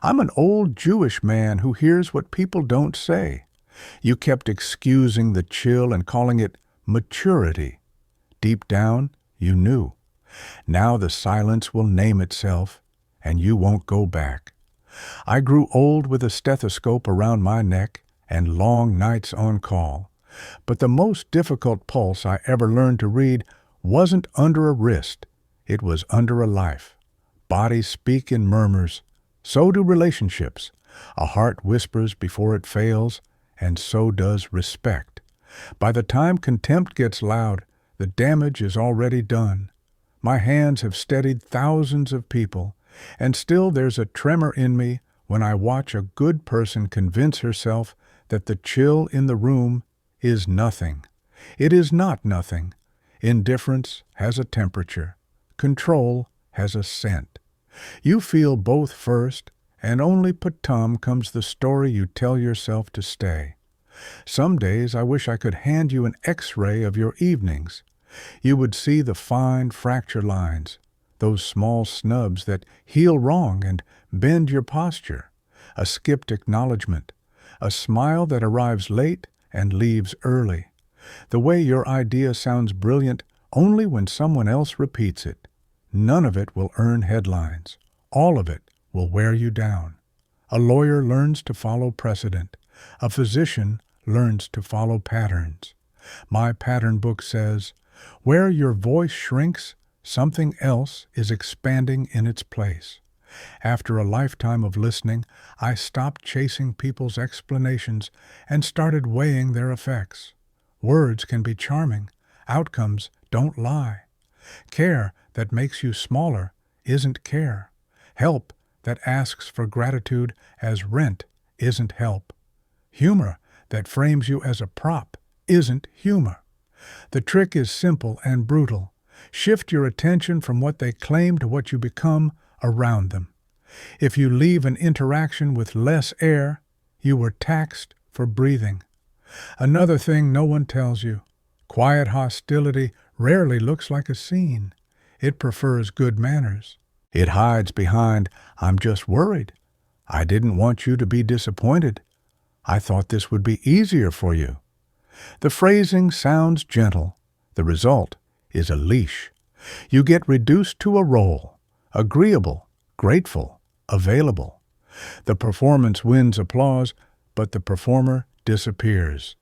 I'm an old Jewish man who hears what people don't say. You kept excusing the chill and calling it maturity. Deep down, you knew. Now the silence will name itself, and you won't go back. I grew old with a stethoscope around my neck and long nights on call. But the most difficult pulse I ever learned to read wasn't under a wrist. It was under a life. Bodies speak in murmurs. So do relationships. A heart whispers before it fails, and so does respect. By the time contempt gets loud, the damage is already done. My hands have steadied thousands of people, and still there's a tremor in me when I watch a good person convince herself that the chill in the room is nothing. It is not nothing. Indifference has a temperature. Control has a scent. You feel both first, and only patum comes the story you tell yourself to stay. Some days I wish I could hand you an X-ray of your evenings. You would see the fine fracture lines, those small snubs that heal wrong and bend your posture, a skipped acknowledgement, a smile that arrives late and leaves early. The way your idea sounds brilliant only when someone else repeats it. None of it will earn headlines. All of it will wear you down. A lawyer learns to follow precedent. A physician learns to follow patterns. My pattern book says, where your voice shrinks, something else is expanding in its place. After a lifetime of listening, I stopped chasing people's explanations and started weighing their effects. Words can be charming. Outcomes don't lie. Care that makes you smaller isn't care. Help that asks for gratitude as rent isn't help. Humor that frames you as a prop isn't humor. The trick is simple and brutal. Shift your attention from what they claim to what you become around them. If you leave an interaction with less air, you were taxed for breathing. Another thing no one tells you, quiet hostility rarely looks like a scene. It prefers good manners. It hides behind, I'm just worried. I didn't want you to be disappointed. I thought this would be easier for you. The phrasing sounds gentle. The result is a leash. You get reduced to a role, agreeable, grateful, available. The performance wins applause, but the performer disappears.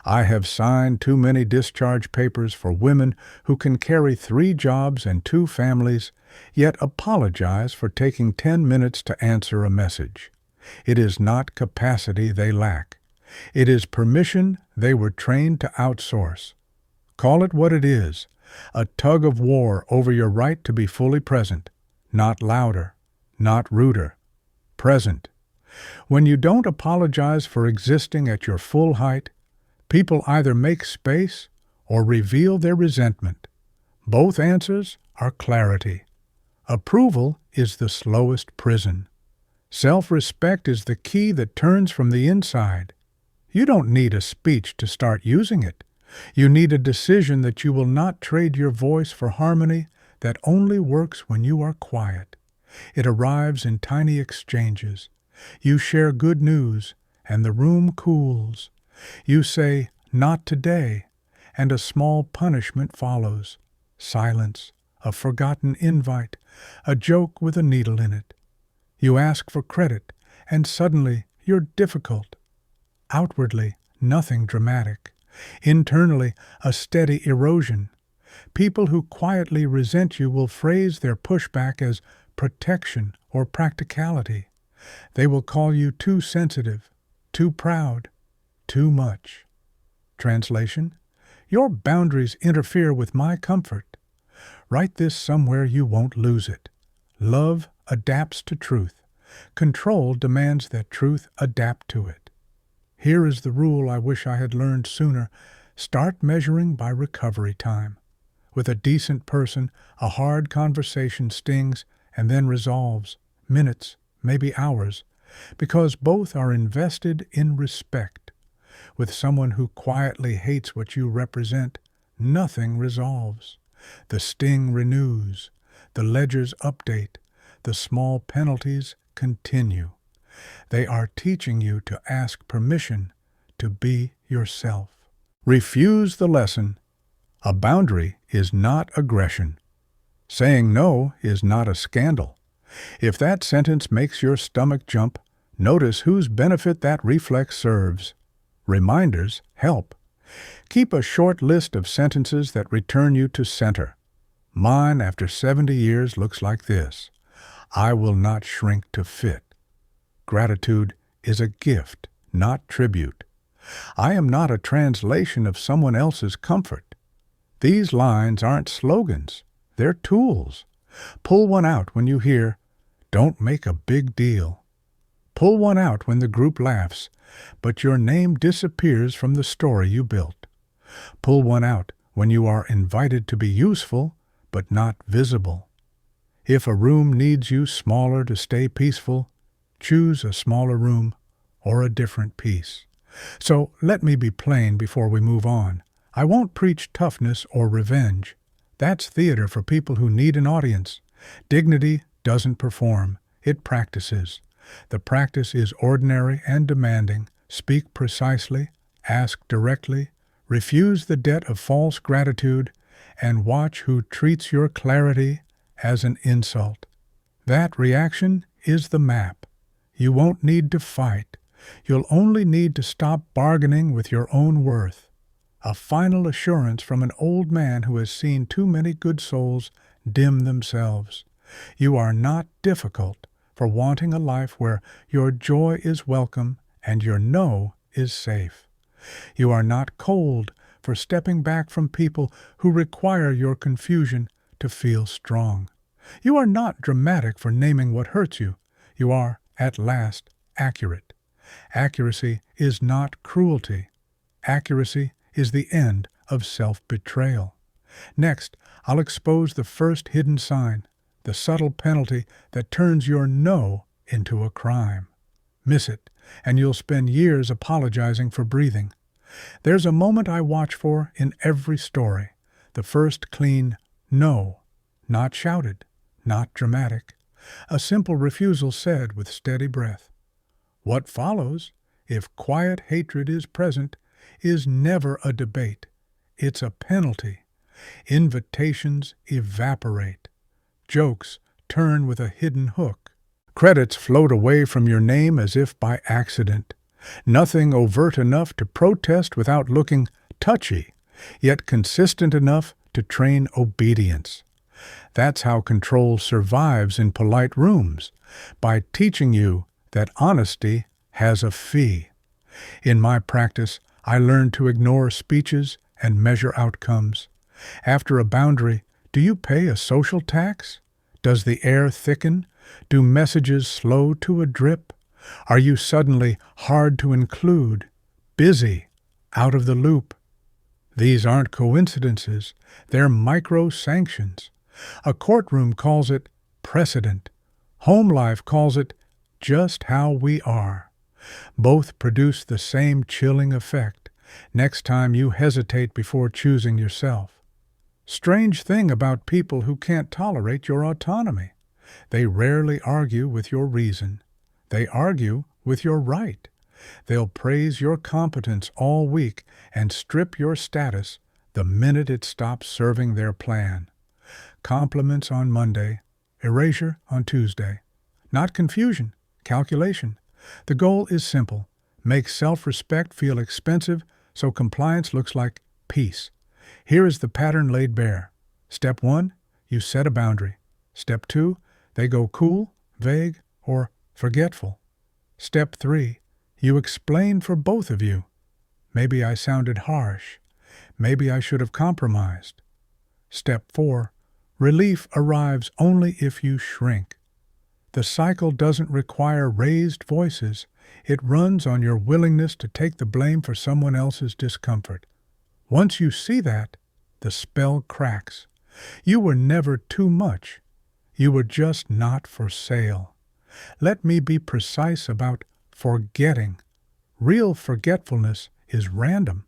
I have signed too many discharge papers for women who can carry 3 jobs and 2 families, yet apologize for taking 10 minutes to answer a message. It is not capacity they lack. It is permission they were trained to outsource. Call it what it is, a tug of war over your right to be fully present, not louder, not ruder, present. When you don't apologize for existing at your full height, people either make space or reveal their resentment. Both answers are clarity. Approval is the slowest prison. Self-respect is the key that turns from the inside. You don't need a speech to start using it. You need a decision that you will not trade your voice for harmony that only works when you are quiet. It arrives in tiny exchanges. You share good news, and the room cools. You say, "Not today," and a small punishment follows. Silence, a forgotten invite, a joke with a needle in it. You ask for credit, and suddenly you're difficult. Outwardly, nothing dramatic. Internally, a steady erosion. People who quietly resent you will phrase their pushback as protection or practicality. They will call you too sensitive, too proud, too much. Translation: your boundaries interfere with my comfort. Write this somewhere you won't lose it. Love adapts to truth. Control demands that truth adapt to it. Here is the rule I wish I had learned sooner. Start measuring by recovery time. With a decent person, a hard conversation stings and then resolves. Minutes, maybe hours, because both are invested in respect. With someone who quietly hates what you represent, nothing resolves. The sting renews, the ledgers update, the small penalties continue. They are teaching you to ask permission to be yourself. Refuse the lesson. A boundary is not aggression. Saying no is not a scandal. If that sentence makes your stomach jump, notice whose benefit that reflex serves. Reminders help. Keep a short list of sentences that return you to center. Mine, after 70 years, looks like this. I will not shrink to fit. Gratitude is a gift, not tribute. I am not a translation of someone else's comfort. These lines aren't slogans. They're tools. Pull one out when you hear, "Don't make a big deal." Pull one out when the group laughs, but your name disappears from the story you built. Pull one out when you are invited to be useful, but not visible. If a room needs you smaller to stay peaceful, choose a smaller room or a different piece. So let me be plain before we move on. I won't preach toughness or revenge. That's theater for people who need an audience. Dignity doesn't perform, it practices. The practice is ordinary and demanding. Speak precisely, ask directly, refuse the debt of false gratitude, and watch who treats your clarity as an insult. That reaction is the map. You won't need to fight. You'll only need to stop bargaining with your own worth. A final assurance from an old man who has seen too many good souls dim themselves. You are not difficult for wanting a life where your joy is welcome and your no is safe. You are not cold for stepping back from people who require your confusion to feel strong. You are not dramatic for naming what hurts you. You are, at last, accurate. Accuracy is not cruelty. Accuracy is the end of self-betrayal. Next, I'll expose the first hidden sign, the subtle penalty that turns your no into a crime. Miss it, and you'll spend years apologizing for breathing. There's a moment I watch for in every story, the first clean no, not shouted, not dramatic, a simple refusal said with steady breath. What follows, if quiet hatred is present, is never a debate. It's a penalty. Invitations evaporate. Jokes turn with a hidden hook. Credits float away from your name as if by accident. Nothing overt enough to protest without looking touchy, yet consistent enough to train obedience. That's how control survives in polite rooms, by teaching you that honesty has a fee. In my practice, I learned to ignore speeches and measure outcomes. After a boundary, do you pay a social tax? Does the air thicken? Do messages slow to a drip? Are you suddenly hard to include, busy, out of the loop? These aren't coincidences, they're micro-sanctions. A courtroom calls it precedent. Home life calls it just how we are. Both produce the same chilling effect next time you hesitate before choosing yourself. Strange thing about people who can't tolerate your autonomy. They rarely argue with your reason. They argue with your right. They'll praise your competence all week and strip your status the minute it stops serving their plan. Compliments on Monday, erasure on Tuesday. Not confusion, calculation. The goal is simple. Make self-respect feel expensive so compliance looks like peace. Here is the pattern laid bare. Step 1, you set a boundary. Step 2, they go cool, vague, or forgetful. Step 3, you explain for both of you. Maybe I sounded harsh. Maybe I should have compromised. Step 4, relief arrives only if you shrink. The cycle doesn't require raised voices. It runs on your willingness to take the blame for someone else's discomfort. Once you see that, the spell cracks. You were never too much. You were just not for sale. Let me be precise about forgetting. Real forgetfulness is random.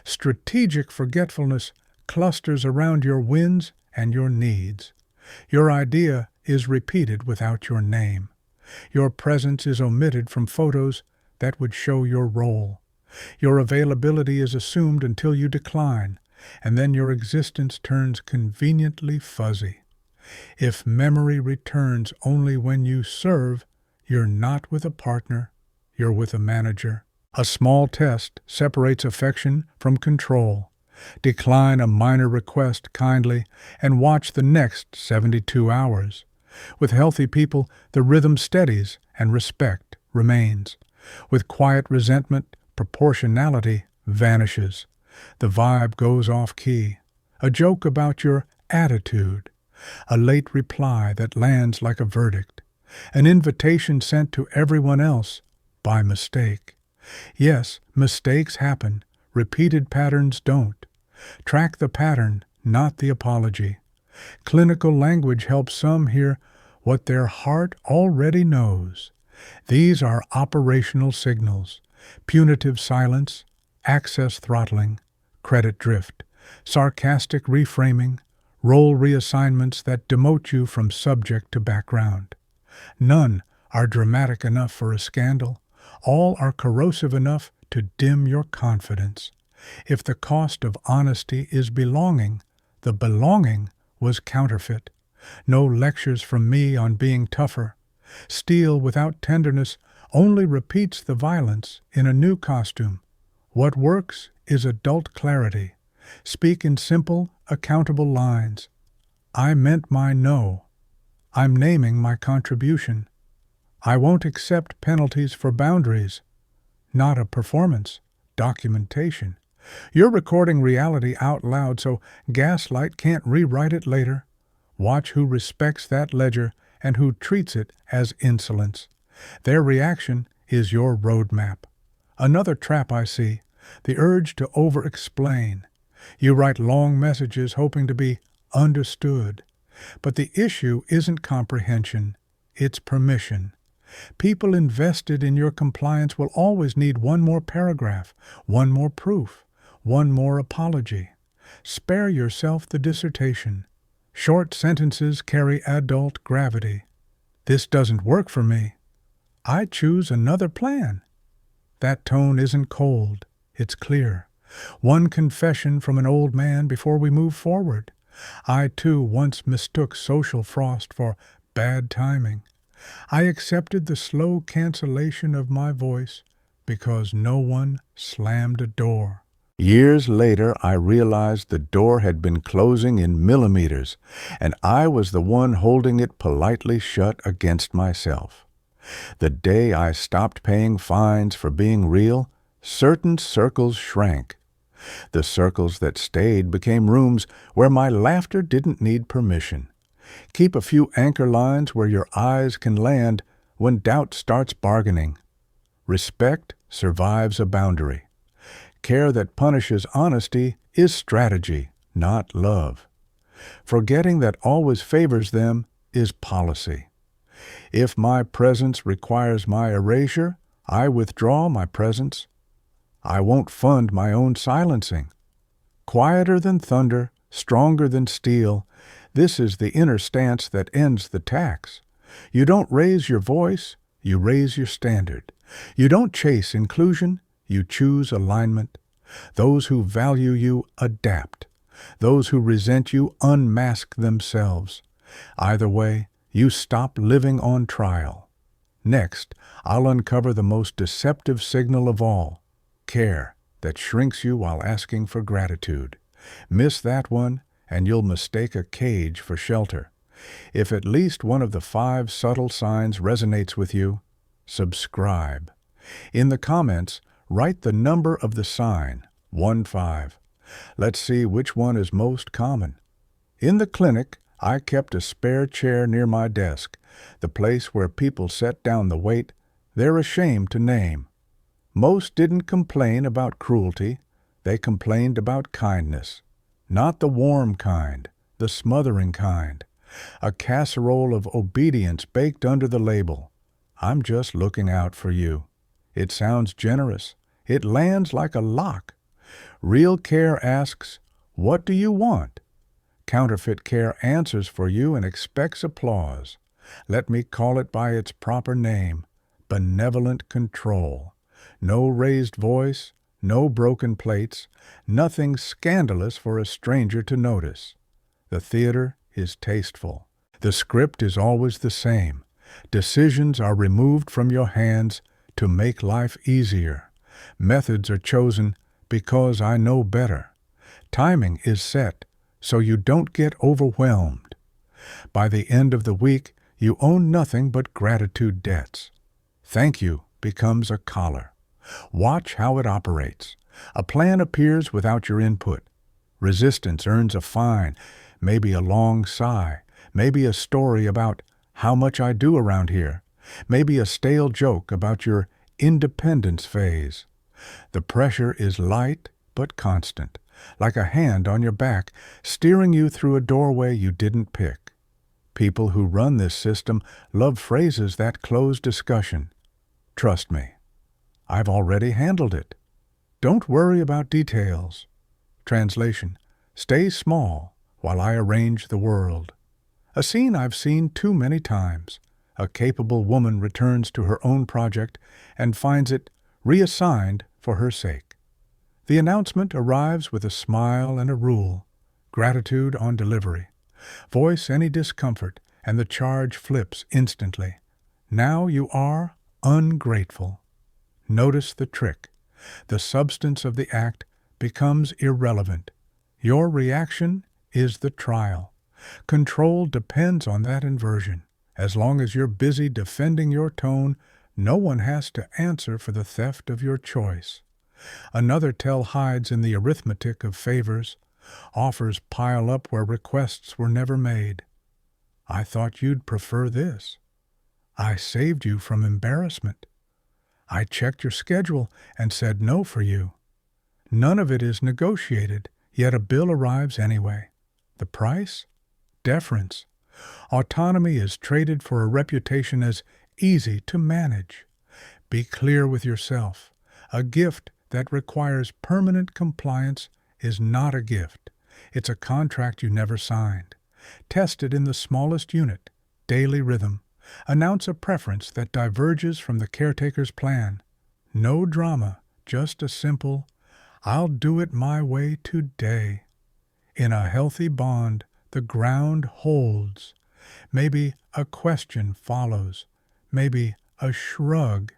Strategic forgetfulness clusters around your wins and your needs. Your idea is repeated without your name. Your presence is omitted from photos that would show your role. Your availability is assumed until you decline, and then your existence turns conveniently fuzzy. If memory returns only when you serve, you're not with a partner, you're with a manager. A small test separates affection from control. Decline a minor request kindly and watch the next 72 hours. With healthy people, the rhythm steadies and respect remains. With quiet resentment, proportionality vanishes. The vibe goes off-key. A joke about your attitude. A late reply that lands like a verdict. An invitation sent to everyone else by mistake. Yes, mistakes happen. Repeated patterns don't. Track the pattern, not the apology. Clinical language helps some hear what their heart already knows. These are operational signals: punitive silence, access throttling, credit drift, sarcastic reframing, role reassignments that demote you from subject to background. None are dramatic enough for a scandal. All are corrosive enough to dim your confidence. If the cost of honesty is belonging, the belonging was counterfeit. No lectures from me on being tougher. Steel without tenderness only repeats the violence in a new costume. What works is adult clarity. Speak in simple, accountable lines. I meant my no. I'm naming my contribution. I won't accept penalties for boundaries. Not a performance, documentation. You're recording reality out loud, so gaslight can't rewrite it later. Watch who respects that ledger and who treats it as insolence. Their reaction is your roadmap. Another trap I see, the urge to over-explain. You write long messages hoping to be understood. But the issue isn't comprehension, it's permission. People invested in your compliance will always need one more paragraph, one more proof, one more apology. Spare yourself the dissertation. Short sentences carry adult gravity. This doesn't work for me. I choose another plan. That tone isn't cold, it's clear. One confession from an old man before we move forward. I, too, once mistook social frost for bad timing. I accepted the slow cancellation of my voice because no one slammed a door. Years later, I realized the door had been closing in millimeters, and I was the one holding it politely shut against myself. The day I stopped paying fines for being real, certain circles shrank. The circles that stayed became rooms where my laughter didn't need permission. Keep a few anchor lines where your eyes can land when doubt starts bargaining. Respect survives a boundary. Care that punishes honesty is strategy, not love. Forgetting that always favors them is policy. If my presence requires my erasure, I withdraw my presence. I won't fund my own silencing. Quieter than thunder, stronger than steel, this is the inner stance that ends the tax. You don't raise your voice, you raise your standard. You don't chase inclusion, you choose alignment. Those who value you adapt. Those who resent you unmask themselves. Either way, you stop living on trial. Next, I'll uncover the most deceptive signal of all, care that shrinks you while asking for gratitude. Miss that one, and you'll mistake a cage for shelter. If at least one of the 5 subtle signs resonates with you, subscribe. In the comments, write the number of the sign, 1-5. Let's see which one is most common. In the clinic, I kept a spare chair near my desk, the place where people set down the weight they're ashamed to name. Most didn't complain about cruelty, they complained about kindness. Not the warm kind, the smothering kind. A casserole of obedience baked under the label. I'm just looking out for you. It sounds generous. It lands like a lock. Real care asks, what do you want? Counterfeit care answers for you and expects applause. Let me call it by its proper name, benevolent control. No raised voice, no broken plates, nothing scandalous for a stranger to notice. The theater is tasteful. The script is always the same. Decisions are removed from your hands to make life easier. Methods are chosen because I know better. Timing is set so you don't get overwhelmed. By the end of the week, you own nothing but gratitude debts. Thank you becomes a collar. Watch how it operates. A plan appears without your input. Resistance earns a fine, maybe a long sigh, maybe a story about how much I do around here, maybe a stale joke about your independence phase. The pressure is light but constant, like a hand on your back, steering you through a doorway you didn't pick. People who run this system love phrases that close discussion. Trust me, I've already handled it. Don't worry about details. Translation: stay small while I arrange the world. A scene I've seen too many times. A capable woman returns to her own project and finds it reassigned for her sake. The announcement arrives with a smile and a rule. Gratitude on delivery. Voice any discomfort, and the charge flips instantly. Now you are ungrateful. Notice the trick. The substance of the act becomes irrelevant. Your reaction is the trial. Control depends on that inversion. As long as you're busy defending your tone, no one has to answer for the theft of your choice. Another tell hides in the arithmetic of favors. Offers pile up where requests were never made. I thought you'd prefer this. I saved you from embarrassment. I checked your schedule and said no for you. None of it is negotiated, yet a bill arrives anyway. The price? Deference. Autonomy is traded for a reputation as easy to manage. Be clear with yourself. A gift that requires permanent compliance is not a gift. It's a contract you never signed. Test it in the smallest unit, daily rhythm. Announce a preference that diverges from the caretaker's plan. No drama, just a simple, I'll do it my way today. In a healthy bond, the ground holds. Maybe a question follows, maybe a shrug,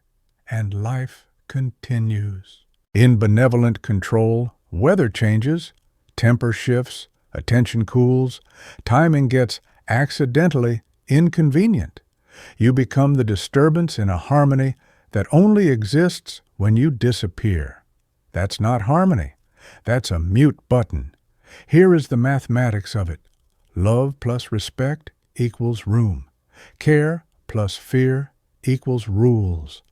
and life continues. In benevolent control, weather changes, temper shifts, attention cools, timing gets accidentally inconvenient. You become the disturbance in a harmony that only exists when you disappear. That's not harmony. That's a mute button. Here is the mathematics of it. Love plus respect equals room. Care plus fear equals rules.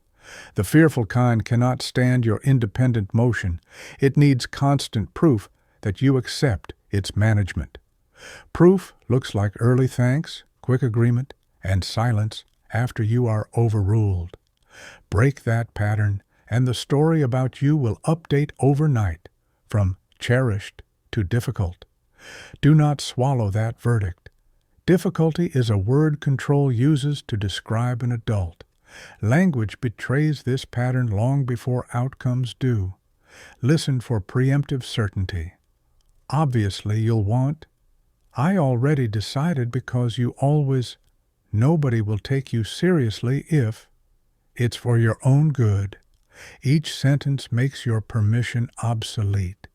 The fearful kind cannot stand your independent motion. It needs constant proof that you accept its management. Proof looks like early thanks, quick agreement, and silence after you are overruled. Break that pattern, and the story about you will update overnight, from cherished to difficult. Do not swallow that verdict. Difficulty is a word control uses to describe an adult. Language betrays this pattern long before outcomes do. Listen for preemptive certainty. Obviously, you'll want, I already decided because you always, nobody will take you seriously if, it's for your own good. Each sentence makes your permission obsolete.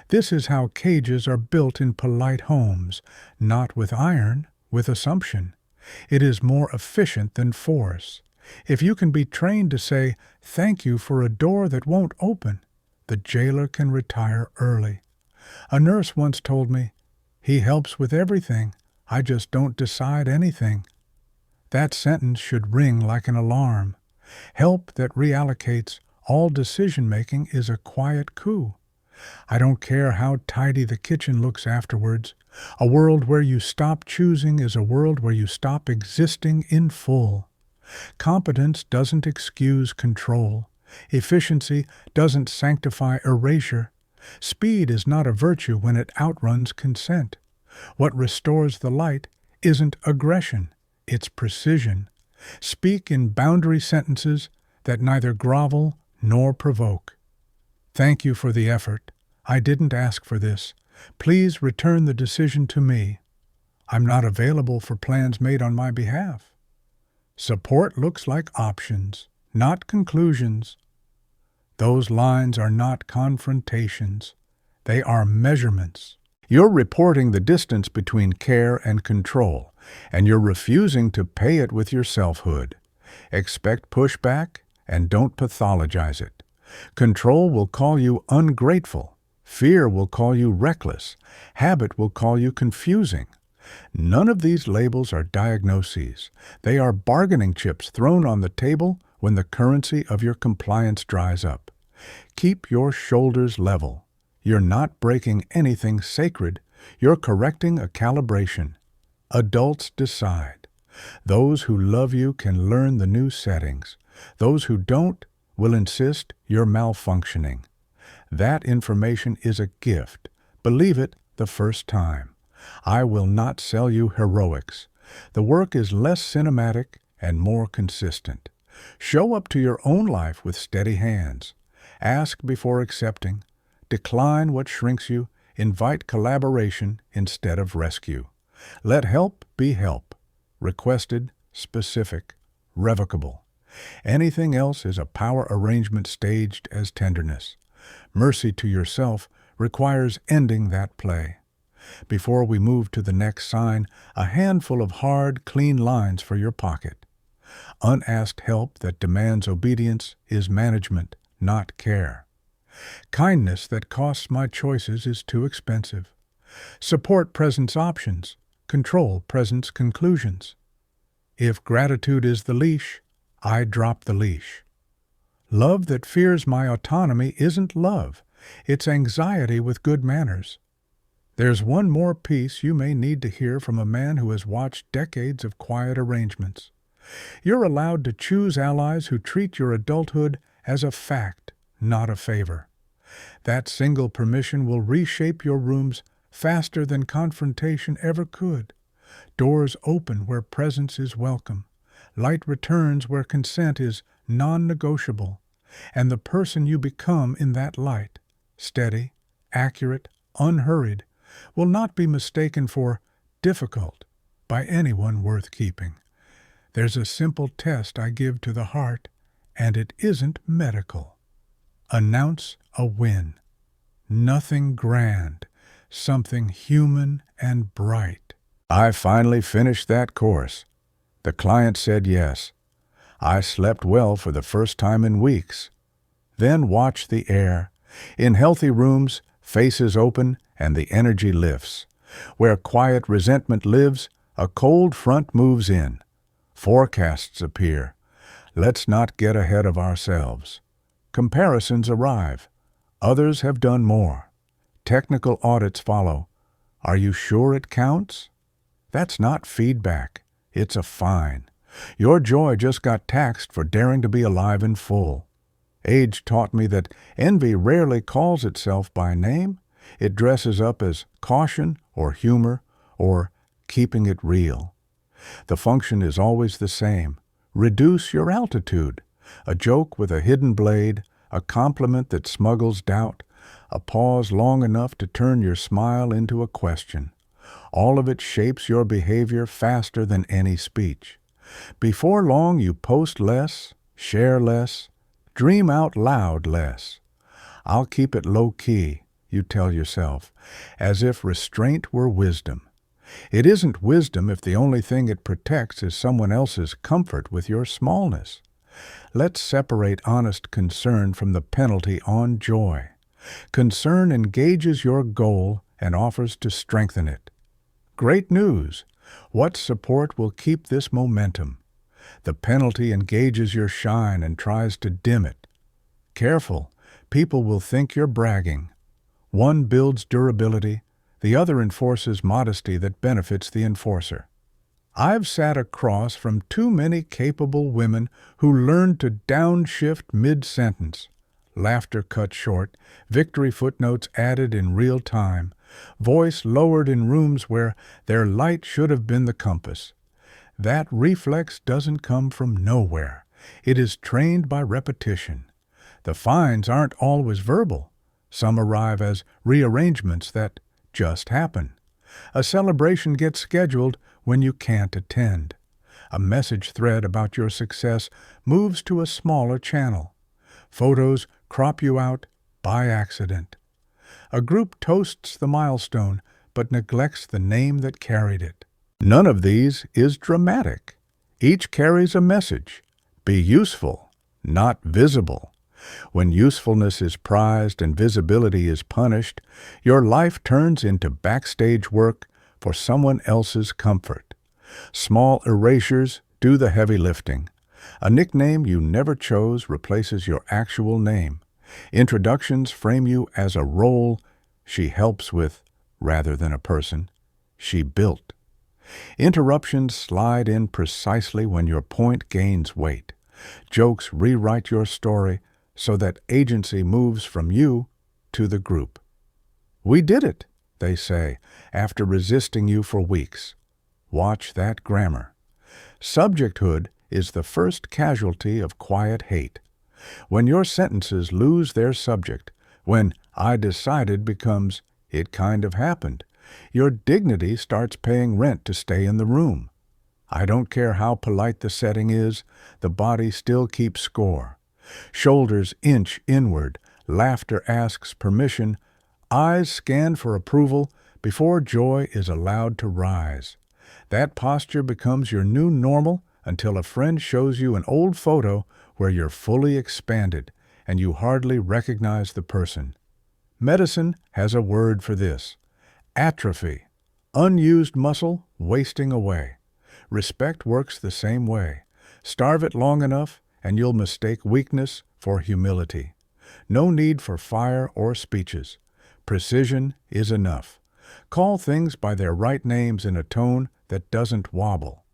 This is how cages are built in polite homes, not with iron, with assumption. It is more efficient than force. If you can be trained to say, thank you for a door that won't open, the jailer can retire early. A nurse once told me, he helps with everything, I just don't decide anything. That sentence should ring like an alarm. Help that reallocates all decision-making is a quiet coup. I don't care how tidy the kitchen looks afterwards. A world where you stop choosing is a world where you stop existing in full. Competence doesn't excuse control. Efficiency doesn't sanctify erasure. Speed is not a virtue when it outruns consent. What restores the light isn't aggression. It's precision. Speak in boundary sentences that neither grovel nor provoke. Thank you for the effort. I didn't ask for this. Please return the decision to me. I'm not available for plans made on my behalf. Support looks like options, not conclusions. Those lines are not confrontations. They are measurements. You're reporting the distance between care and control, and you're refusing to pay it with your selfhood. Expect pushback and don't pathologize it. Control will call you ungrateful. Fear will call you reckless. Habit will call you confusing. None of these labels are diagnoses. They are bargaining chips thrown on the table when the currency of your compliance dries up. Keep your shoulders level. You're not breaking anything sacred. You're correcting a calibration. Adults decide. Those who love you can learn the new settings. Those who don't will insist you're malfunctioning. That information is a gift. Believe it the first time. I will not sell you heroics. The work is less cinematic and more consistent. Show up to your own life with steady hands. Ask before accepting. Decline what shrinks you. Invite collaboration instead of rescue. Let help be help. Requested, specific, revocable. Anything else is a power arrangement staged as tenderness. Mercy to yourself requires ending that play. Before we move to the next sign, a handful of hard, clean lines for your pocket. Unasked help that demands obedience is management, not care. Kindness that costs my choices is too expensive. Support presents options. Control presents conclusions. If gratitude is the leash, I drop the leash. Love that fears my autonomy isn't love. It's anxiety with good manners. There's one more piece you may need to hear from a man who has watched decades of quiet arrangements. You're allowed to choose allies who treat your adulthood as a fact, not a favor. That single permission will reshape your rooms faster than confrontation ever could. Doors open where presence is welcome. Light returns where consent is non-negotiable. And the person you become in that light, steady, accurate, unhurried, will not be mistaken for difficult by anyone worth keeping. There's a simple test I give to the heart, and it isn't medical. Announce a win. Nothing grand, something human and bright. I finally finished that course. The client said yes. I slept well for the first time in weeks. Then watch the air. In healthy rooms, faces open and the energy lifts. Where quiet resentment lives, a cold front moves in. Forecasts appear. Let's not get ahead of ourselves. Comparisons arrive. Others have done more. Technical audits follow. Are you sure it counts? That's not feedback. It's a fine. Your joy just got taxed for daring to be alive in full. Age taught me that envy rarely calls itself by name. It dresses up as caution or humor or keeping it real. The function is always the same. Reduce your altitude. A joke with a hidden blade, a compliment that smuggles doubt, a pause long enough to turn your smile into a question. All of it shapes your behavior faster than any speech. Before long, you post less, share less, dream out loud less. I'll keep it low-key, you tell yourself, as if restraint were wisdom. It isn't wisdom if the only thing it protects is someone else's comfort with your smallness. Let's separate honest concern from the penalty on joy. Concern engages your goal and offers to strengthen it. Great news! What support will keep this momentum? The penalty engages your shine and tries to dim it. Careful, people will think you're bragging. One builds durability, the other enforces modesty that benefits the enforcer. I've sat across from too many capable women who learned to downshift mid-sentence. Laughter cut short, victory footnotes added in real time, voice lowered in rooms where their light should have been the compass. That reflex doesn't come from nowhere. It is trained by repetition. The fines aren't always verbal. Some arrive as rearrangements that just happen. A celebration gets scheduled when you can't attend. A message thread about your success moves to a smaller channel. Photos crop you out by accident. A group toasts the milestone but neglects the name that carried it. None of these is dramatic. Each carries a message. Be useful, not visible. When usefulness is prized and visibility is punished, your life turns into backstage work for someone else's comfort. Small erasures do the heavy lifting. A nickname you never chose replaces your actual name. Introductions frame you as a role she helps with rather than a person she built. Interruptions slide in precisely when your point gains weight. Jokes rewrite your story so that agency moves from you to the group. "We did it," they say, after resisting you for weeks. Watch that grammar. Subjecthood is the first casualty of quiet hate. When your sentences lose their subject, when "I decided" becomes "it kind of happened," your dignity starts paying rent to stay in the room. I don't care how polite the setting is, the body still keeps score. Shoulders inch inward, laughter asks permission, eyes scan for approval before joy is allowed to rise. That posture becomes your new normal until a friend shows you an old photo where you're fully expanded and you hardly recognize the person. Medicine has a word for this: atrophy, unused muscle wasting away. Respect works the same way. Starve it long enough, and you'll mistake weakness for humility. No need for fire or speeches. Precision is enough. Call things by their right names in a tone that doesn't wobble.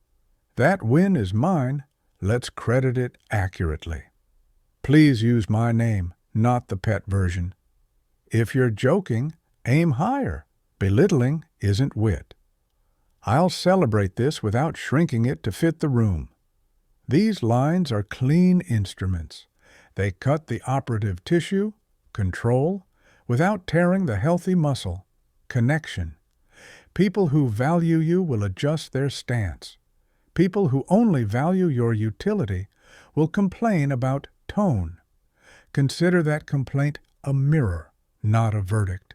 That win is mine. Let's credit it accurately. Please use my name, not the pet version. If you're joking, aim higher. Belittling isn't wit. I'll celebrate this without shrinking it to fit the room. These lines are clean instruments. They cut the operative tissue, control, without tearing the healthy muscle, connection. People who value you will adjust their stance. People who only value your utility will complain about tone. Consider that complaint a mirror, not a verdict.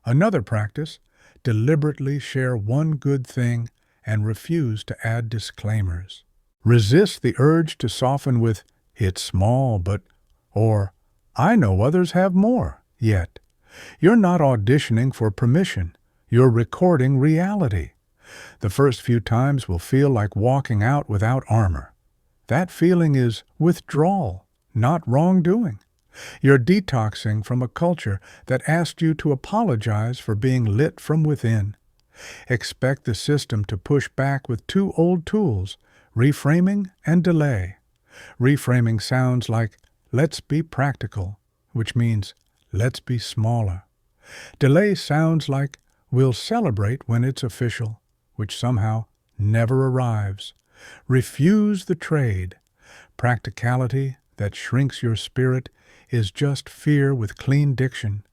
Another practice: deliberately share one good thing and refuse to add disclaimers. Resist the urge to soften with "it's small, but," or "I know others have more," yet. You're not auditioning for permission. You're recording reality. The first few times will feel like walking out without armor. That feeling is withdrawal, not wrongdoing. You're detoxing from a culture that asked you to apologize for being lit from within. Expect the system to push back with two old tools: reframing and delay. Reframing sounds like "let's be practical," which means "let's be smaller." Delay sounds like "we'll celebrate when it's official," which somehow never arrives. Refuse the trade. Practicality that shrinks your spirit is just fear with clean diction.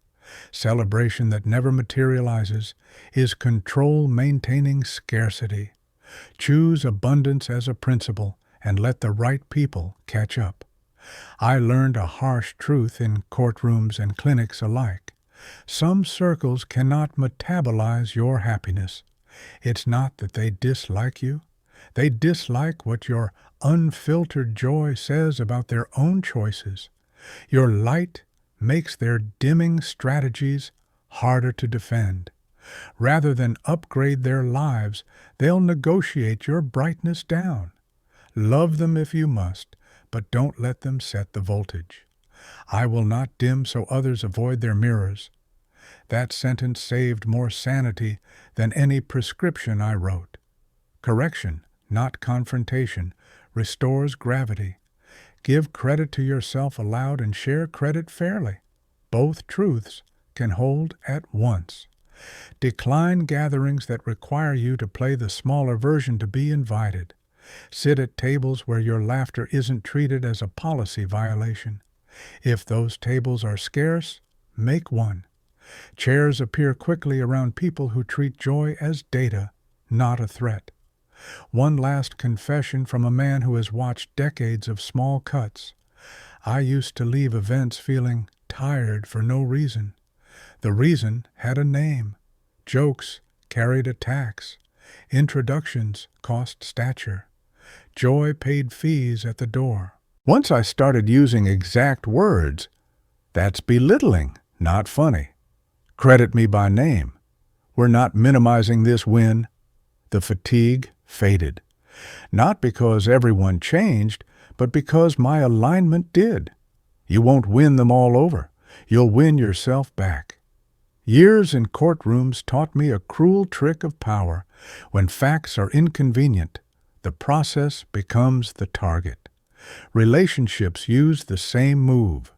Celebration that never materializes is control-maintaining scarcity. Choose abundance as a principle and let the right people catch up. I learned a harsh truth in courtrooms and clinics alike. Some circles cannot metabolize your happiness. It's not that they dislike you. They dislike what your unfiltered joy says about their own choices. Your light makes their dimming strategies harder to defend. Rather than upgrade their lives, they'll negotiate your brightness down. Love them if you must, but don't let them set the voltage. I will not dim so others avoid their mirrors. That sentence saved more sanity than any prescription I wrote. Correction, not confrontation, restores gravity. Give credit to yourself aloud and share credit fairly. Both truths can hold at once. Decline gatherings that require you to play the smaller version to be invited. Sit at tables where your laughter isn't treated as a policy violation. If those tables are scarce, make one. Chairs appear quickly around people who treat joy as data, not a threat. One last confession from a man who has watched decades of small cuts. I used to leave events feeling tired for no reason. The reason had a name. Jokes carried a tax. Introductions cost stature. Joy paid fees at the door. Once I started using exact words, that's belittling, not funny. Credit me by name. We're not minimizing this win. The fatigue faded. Not because everyone changed, but because my alignment did. You won't win them all over. You'll win yourself back. Years in courtrooms taught me a cruel trick of power. When facts are inconvenient, the process becomes the target. Relationships use the same move.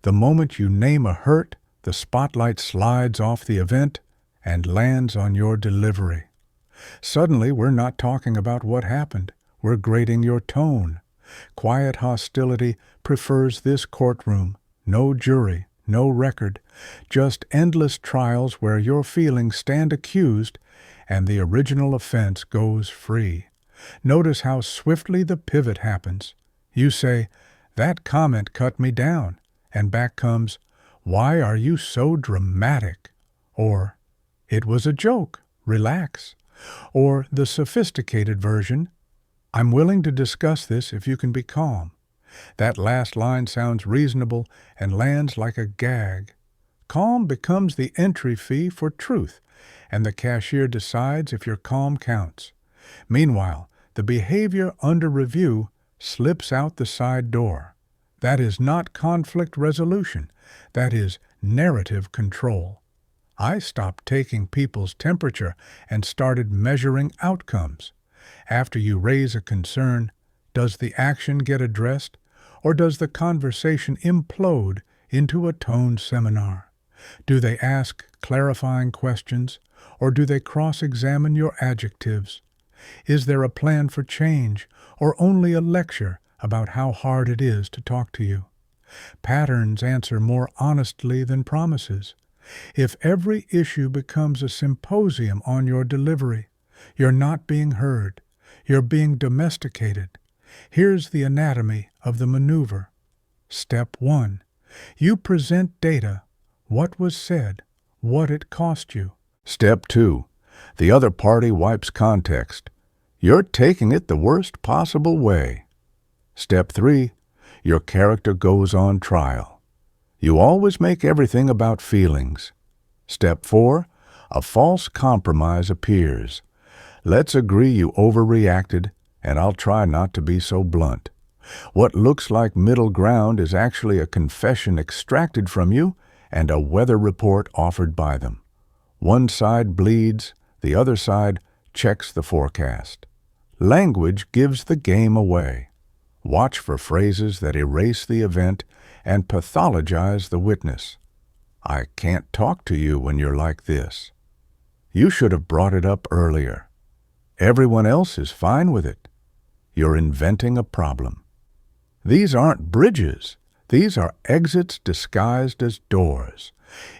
The moment you name a hurt, the spotlight slides off the event and lands on your delivery. Suddenly, we're not talking about what happened. We're grading your tone. Quiet hostility prefers this courtroom. No jury, no record, just endless trials where your feelings stand accused and the original offense goes free. Notice how swiftly the pivot happens. You say, "That comment cut me down," and back comes, "Why are you so dramatic?" Or, "It was a joke, relax." Or the sophisticated version, "I'm willing to discuss this if you can be calm." That last line sounds reasonable and lands like a gag. Calm becomes the entry fee for truth, and the cashier decides if your calm counts. Meanwhile, the behavior under review slips out the side door. That is not conflict resolution. That is narrative control. I stopped taking people's temperature and started measuring outcomes. After you raise a concern, does the action get addressed, or does the conversation implode into a toned seminar? Do they ask clarifying questions, or do they cross-examine your adjectives? Is there a plan for change, or only a lecture about how hard it is to talk to you? Patterns answer more honestly than promises. If every issue becomes a symposium on your delivery, you're not being heard. You're being domesticated. Here's the anatomy of the maneuver. Step 1. You present data. What was said, what it cost you. Step 2. The other party wipes context. You're taking it the worst possible way. Step 3. Your character goes on trial. You always make everything about feelings. Step 4. A false compromise appears. Let's agree you overreacted, and I'll try not to be so blunt. What looks like middle ground is actually a confession extracted from you and a weather report offered by them. One side bleeds, the other side checks the forecast. Language gives the game away. Watch for phrases that erase the event and pathologize the witness. I can't talk to you when you're like this. You should have brought it up earlier. Everyone else is fine with it. You're inventing a problem. These aren't bridges. These are exits disguised as doors.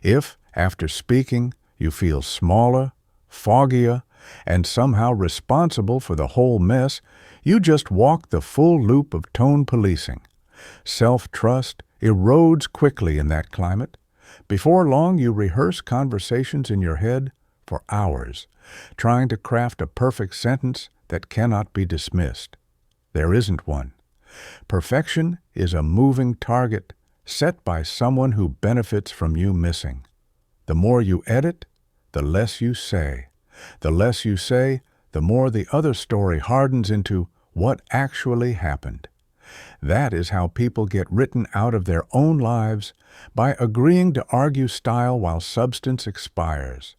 If, after speaking, you feel smaller, foggier, and somehow responsible for the whole mess, you just walk the full loop of tone policing. Self-trust erodes quickly in that climate. Before long, you rehearse conversations in your head for hours, trying to craft a perfect sentence that cannot be dismissed. There isn't one. Perfection is a moving target set by someone who benefits from you missing. The more you edit, the less you say. The less you say, the more the other story hardens into what actually happened. That is how people get written out of their own lives, by agreeing to argue style while substance expires.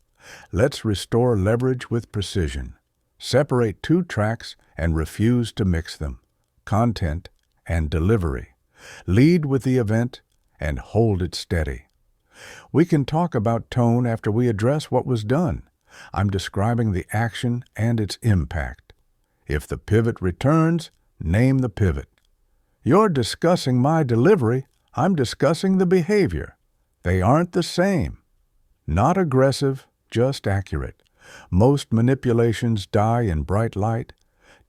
Let's restore leverage with precision. Separate two tracks and refuse to mix them. Content and delivery. Lead with the event and hold it steady. We can talk about tone after we address what was done. I'm describing the action and its impact. If the pivot returns, name the pivot. You're discussing my delivery, I'm discussing the behavior. They aren't the same. Not aggressive, just accurate. Most manipulations die in bright light.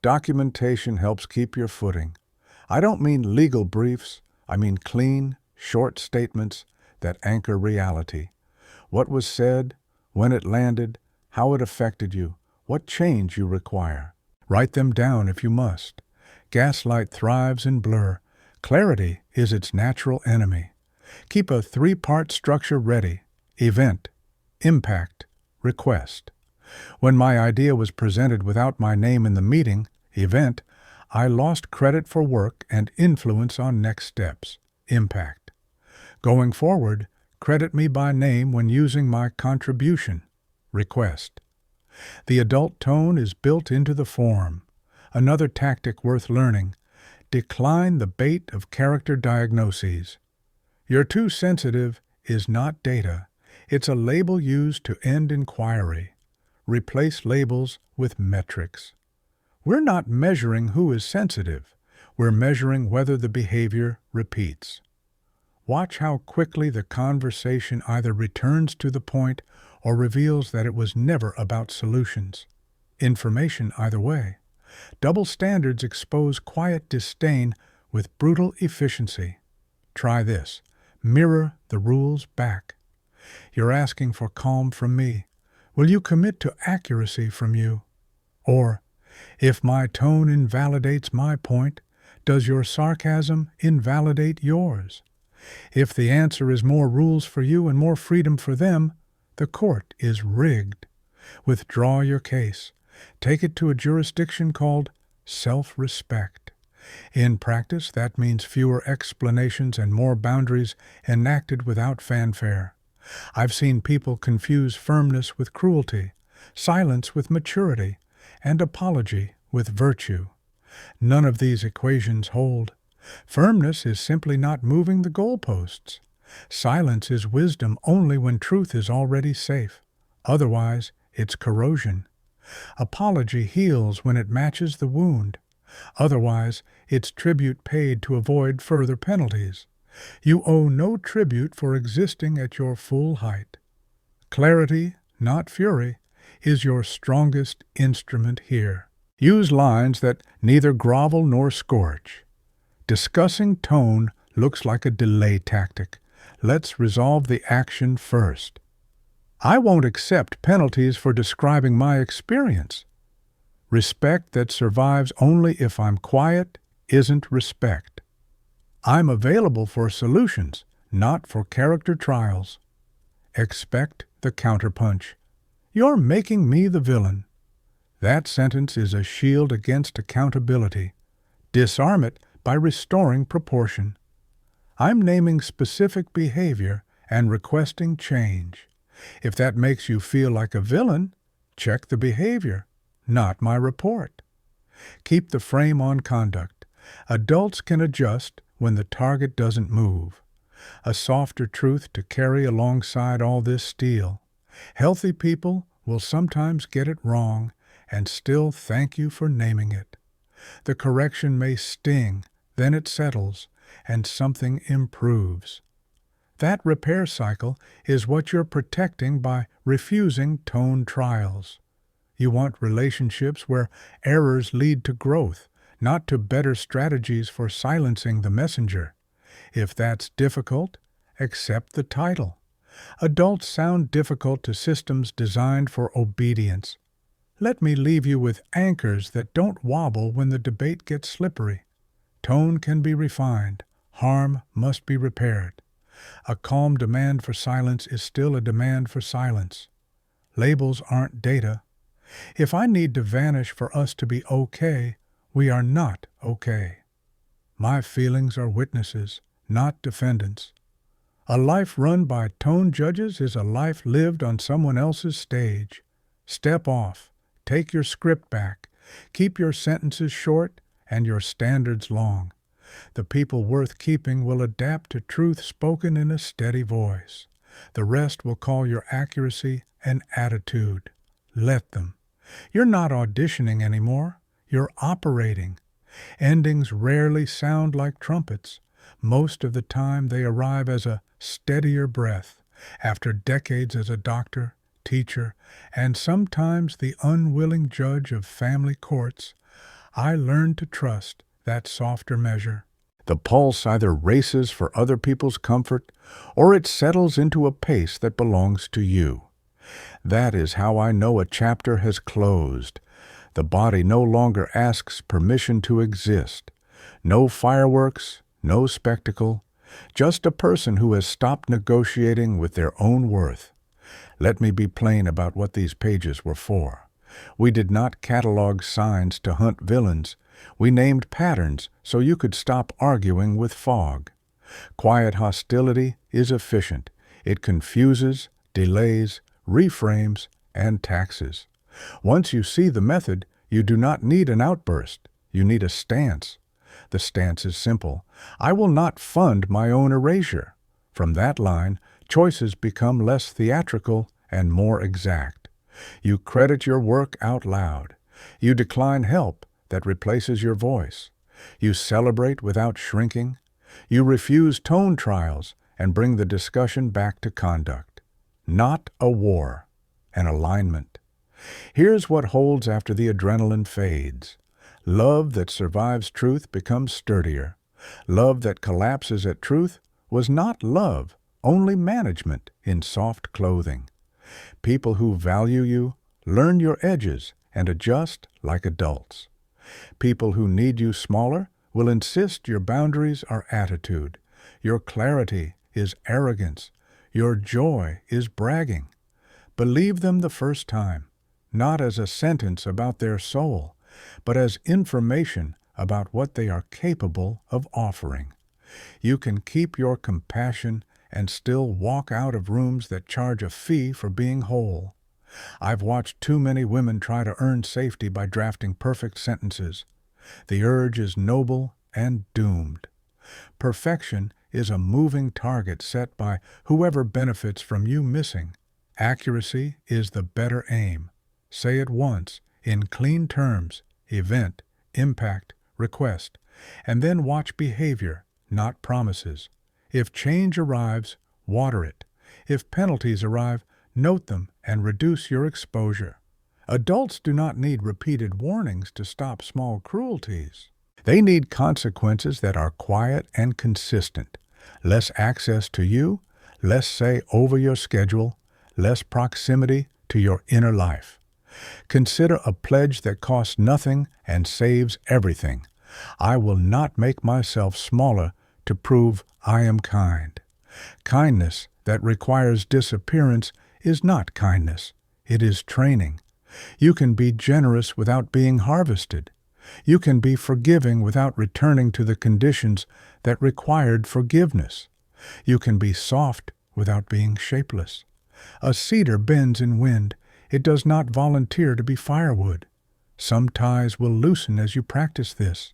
Documentation helps keep your footing. I don't mean legal briefs, I mean clean, short statements that anchor reality. What was said, when it landed, how it affected you, what change you require. Write them down if you must. Gaslight thrives in blur. Clarity is its natural enemy. Keep a 3-part structure ready: event, impact, request. When my idea was presented without my name in the meeting, event, I lost credit for work and influence on next steps, impact. Going forward, credit me by name when using my contribution, request. The adult tone is built into the form. Another tactic worth learning: decline the bait of character diagnoses. You're too sensitive is not data. It's a label used to end inquiry. Replace labels with metrics. We're not measuring who is sensitive. We're measuring whether the behavior repeats. Watch how quickly the conversation either returns to the point or reveals that it was never about solutions. Information either way. Double standards expose quiet disdain with brutal efficiency. Try this. Mirror the rules back. You're asking for calm from me. Will you commit to accuracy from you? Or, if my tone invalidates my point, does your sarcasm invalidate yours? If the answer is more rules for you and more freedom for them, the court is rigged. Withdraw your case. Take it to a jurisdiction called self-respect. In practice, that means fewer explanations and more boundaries enacted without fanfare. I've seen people confuse firmness with cruelty, silence with maturity, and apology with virtue. None of these equations hold. Firmness is simply not moving the goalposts. Silence is wisdom only when truth is already safe. Otherwise, it's corrosion. Apology heals when it matches the wound. Otherwise, it's tribute paid to avoid further penalties. You owe no tribute for existing at your full height. Clarity, not fury, is your strongest instrument here. Use lines that neither grovel nor scorch. Discussing tone looks like a delay tactic. Let's resolve the action first. I won't accept penalties for describing my experience. Respect that survives only if I'm quiet isn't respect. I'm available for solutions, not for character trials. Expect the counterpunch. You're making me the villain. That sentence is a shield against accountability. Disarm it by restoring proportion. I'm naming specific behavior and requesting change. If that makes you feel like a villain, check the behavior, not my report. Keep the frame on conduct. Adults can adjust when the target doesn't move. A softer truth to carry alongside all this steel. Healthy people will sometimes get it wrong and still thank you for naming it. The correction may sting, then it settles, and something improves. That repair cycle is what you're protecting by refusing tone trials. You want relationships where errors lead to growth, not to better strategies for silencing the messenger. If that's difficult, accept the title. Adults sound difficult to systems designed for obedience. Let me leave you with anchors that don't wobble when the debate gets slippery. Tone can be refined. Harm must be repaired. A calm demand for silence is still a demand for silence. Labels aren't data. If I need to vanish for us to be okay, we are not okay. My feelings are witnesses, not defendants. A life run by tone judges is a life lived on someone else's stage. Step off. Take your script back. Keep your sentences short and your standards long. The people worth keeping will adapt to truth spoken in a steady voice. The rest will call your accuracy an attitude. Let them. You're not auditioning anymore. You're operating. Endings rarely sound like trumpets. Most of the time they arrive as a steadier breath. After decades as a doctor, teacher, and sometimes the unwilling judge of family courts, I learned to trust that softer measure. The pulse either races for other people's comfort, or it settles into a pace that belongs to you. That is how I know a chapter has closed. The body no longer asks permission to exist. No fireworks, no spectacle, just a person who has stopped negotiating with their own worth. Let me be plain about what these pages were for. We did not catalog signs to hunt villains. We named patterns so you could stop arguing with fog. Quiet hostility is efficient. It confuses, delays, reframes, and taxes. Once you see the method, you do not need an outburst. You need a stance. The stance is simple. I will not fund my own erasure. From that line, choices become less theatrical and more exact. You credit your work out loud. You decline help that replaces your voice. You celebrate without shrinking. You refuse tone trials and bring the discussion back to conduct. Not a war, an alignment. Here's what holds after the adrenaline fades. Love that survives truth becomes sturdier. Love that collapses at truth was not love, only management in soft clothing. People who value you learn your edges and adjust like adults. People who need you smaller will insist your boundaries are attitude. Your clarity is arrogance. Your joy is bragging. Believe them the first time, not as a sentence about their soul, but as information about what they are capable of offering. You can keep your compassion and still walk out of rooms that charge a fee for being whole. I've watched too many women try to earn safety by drafting perfect sentences. The urge is noble and doomed. Perfection is a moving target set by whoever benefits from you missing. Accuracy is the better aim. Say it once, in clean terms, event, impact, request, and then watch behavior, not promises. If change arrives, water it. If penalties arrive, note them and reduce your exposure. Adults do not need repeated warnings to stop small cruelties. They need consequences that are quiet and consistent. Less access to you, less say over your schedule, less proximity to your inner life. Consider a pledge that costs nothing and saves everything. I will not make myself smaller to prove I am kind. Kindness that requires disappearance is not kindness. It is training. You can be generous without being harvested. You can be forgiving without returning to the conditions that required forgiveness. You can be soft without being shapeless. A cedar bends in wind. It does not volunteer to be firewood. Some ties will loosen as you practice this.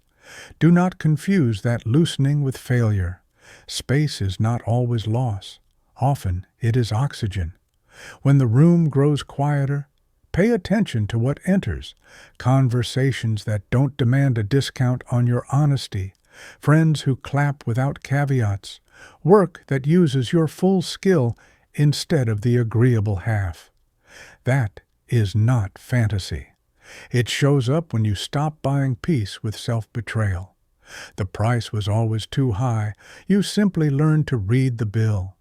Do not confuse that loosening with failure. Space is not always loss. Often it is oxygen. When the room grows quieter, pay attention to what enters. Conversations that don't demand a discount on your honesty. Friends who clap without caveats. Work that uses your full skill instead of the agreeable half. That is not fantasy. It shows up when you stop buying peace with self-betrayal. The price was always too high. You simply learned to read the bill.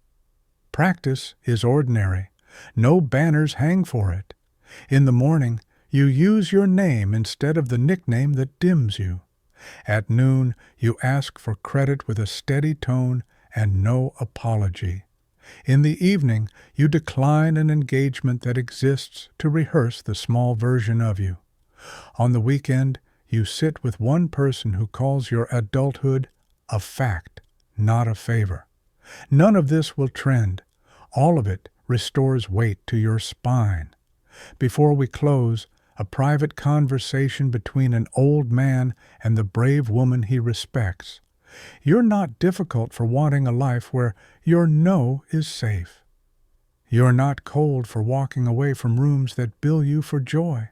Practice is ordinary. No banners hang for it. In the morning, you use your name instead of the nickname that dims you. At noon, you ask for credit with a steady tone and no apology. In the evening, you decline an engagement that exists to rehearse the small version of you. On the weekend, you sit with one person who calls your adulthood a fact, not a favor. None of this will trend. All of it restores weight to your spine. Before we close, a private conversation between an old man and the brave woman he respects. You're not difficult for wanting a life where your no is safe. You're not cold for walking away from rooms that bill you for joy.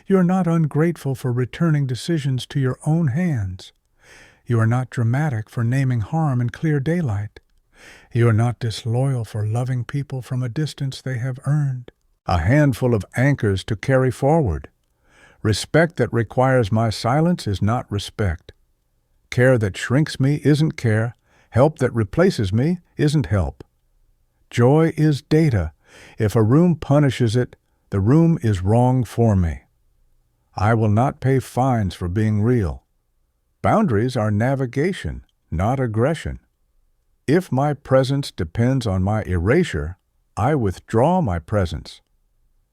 You are not ungrateful for returning decisions to your own hands. You are not dramatic for naming harm in clear daylight. You are not disloyal for loving people from a distance they have earned. A handful of anchors to carry forward. Respect that requires my silence is not respect. Care that shrinks me isn't care. Help that replaces me isn't help. Joy is data. If a room punishes it, the room is wrong for me. I will not pay fines for being real. Boundaries are navigation, not aggression. If my presence depends on my erasure, I withdraw my presence.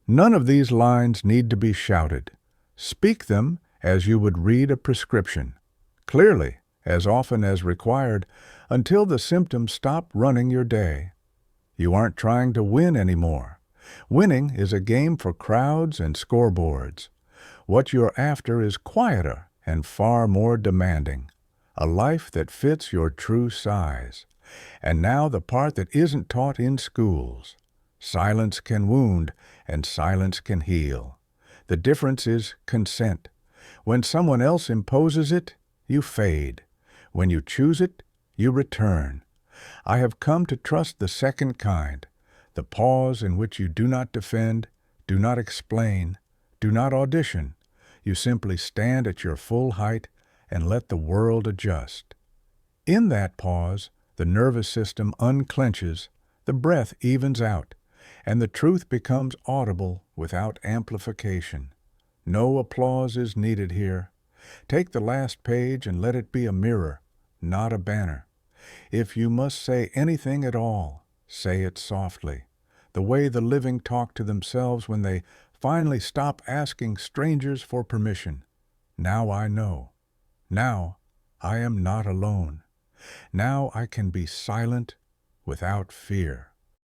None of these lines need to be shouted. Speak them as you would read a prescription, clearly, as often as required, until the symptoms stop running your day. You aren't trying to win anymore. Winning is a game for crowds and scoreboards. What you're after is quieter and far more demanding, a life that fits your true size. And now the part that isn't taught in schools. Silence can wound, and silence can heal. The difference is consent. When someone else imposes it, you fade. When you choose it, you return. I have come to trust the second kind, the pause in which you do not defend, do not explain, do not audition. You simply stand at your full height and let the world adjust. In that pause, the nervous system unclenches, the breath evens out, and the truth becomes audible without amplification. No applause is needed here. Take the last page and let it be a mirror, not a banner. If you must say anything at all, say it softly, the way the living talk to themselves when they finally stop asking strangers for permission. Now I know. Now I am not alone. Now I can be silent without fear.